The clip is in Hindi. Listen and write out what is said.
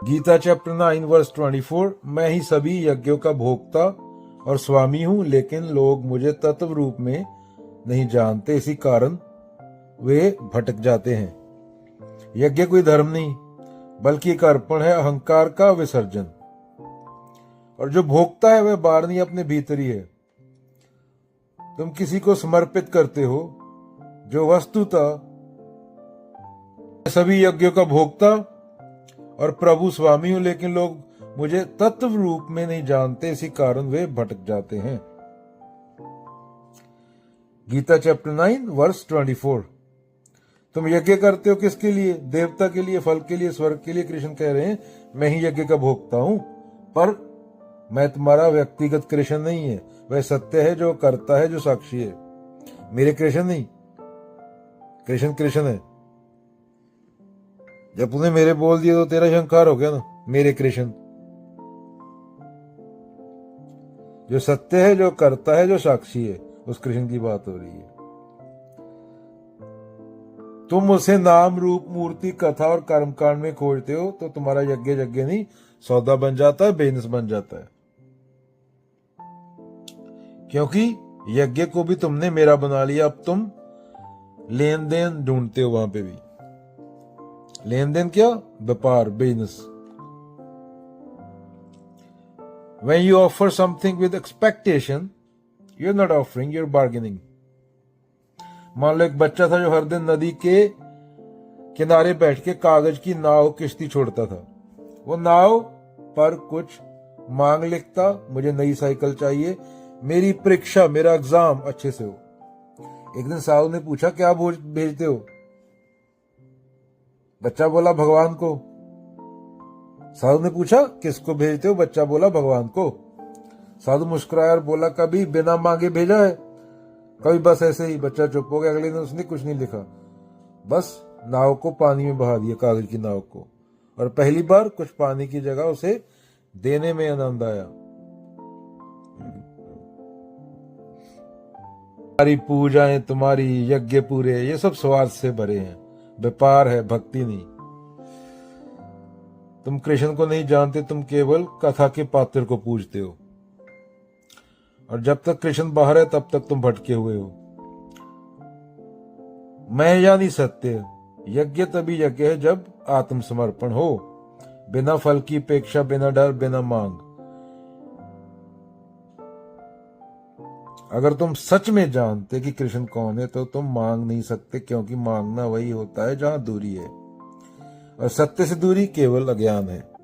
गीता चैप्टर 9 वर्स 24, मैं ही सभी यज्ञों का भोक्ता और स्वामी हूं, लेकिन लोग मुझे तत्व रूप में नहीं जानते, इसी कारण वे भटक जाते हैं। यज्ञ कोई धर्म नहीं बल्कि एक अर्पण है, अहंकार का विसर्जन। और जो भोक्ता है वह बाहर नहीं, अपने भीतर ही है। तुम किसी को समर्पित करते हो जो वस्तुतः सभी यज्ञों का भोक्ता और प्रभु स्वामी हूं, लेकिन लोग मुझे तत्व रूप में नहीं जानते, इसी कारण वे भटक जाते हैं। Gita chapter 9 verse 24। तुम यज्ञ करते हो किसके लिए? देवता के लिए, फल के लिए, स्वर्ग के लिए। कृष्ण कह रहे हैं मैं ही यज्ञ का भोक्ता हूं, पर मैं तुम्हारा व्यक्तिगत कृष्ण नहीं है। वह सत्य है जो करता है, जो साक्षी है। मेरे कृष्ण नहीं, कृष्ण कृष्ण है। जब तूने मेरे बोल दिया तो तेरा अहंकार हो गया ना। मेरे कृष्ण जो सत्य है, जो करता है, जो साक्षी है, उस कृष्ण की बात हो रही है। तुम उसे नाम रूप मूर्ति कथा और कर्मकांड में खोजते हो तो तुम्हारा यज्ञ यज्ञ नहीं सौदा बन जाता है, बिजनेस बन जाता है। क्योंकि यज्ञ को भी तुमने मेरा बना लिया। अब तुम लेन देन ढूंढते हो, वहां पे भी लेन देन क्या? व्यापार, business. When you offer something with expectation, you're not offering, you're bargaining. मान लो एक बच्चा था जो हर दिन नदी के किनारे बैठ के कागज की नाव किश्ती छोड़ता था। वो नाव पर कुछ मांग लिखता, मुझे नई साइकिल चाहिए, मेरी परीक्षा, मेरा एग्जाम अच्छे से हो। एक दिन साहू ने पूछा क्या भेजते हो? बच्चा बोला भगवान को। साधु ने पूछा किसको भेजते हो? बच्चा बोला भगवान को। साधु मुस्कुराया और बोला कभी बिना मांगे भेजा है, कभी बस ऐसे ही। बच्चा चुप हो गया। अगले दिन उसने कुछ नहीं लिखा, बस नाव को पानी में बहा दिया, कागज की नाव को। और पहली बार कुछ पानी की जगह उसे देने में आनंद आया। तुम्हारी पूजाएं, तुम्हारी यज्ञ पूरे, ये सब स्वार्थ से भरे हैं, व्यापार है, भक्ति नहीं। तुम कृष्ण को नहीं जानते, तुम केवल कथा के पात्र को पूजते हो। और जब तक कृष्ण बाहर है तब तक तुम भटके हुए हो। मैं यानी सत्य। यज्ञ तभी यज्ञ है जब आत्मसमर्पण हो, बिना फल की अपेक्षा, बिना डर, बिना मांग। अगर तुम सच में जानते कि कृष्ण कौन है तो तुम मांग नहीं सकते, क्योंकि मांगना वही होता है जहां दूरी है, और सत्य से दूरी केवल अज्ञान है।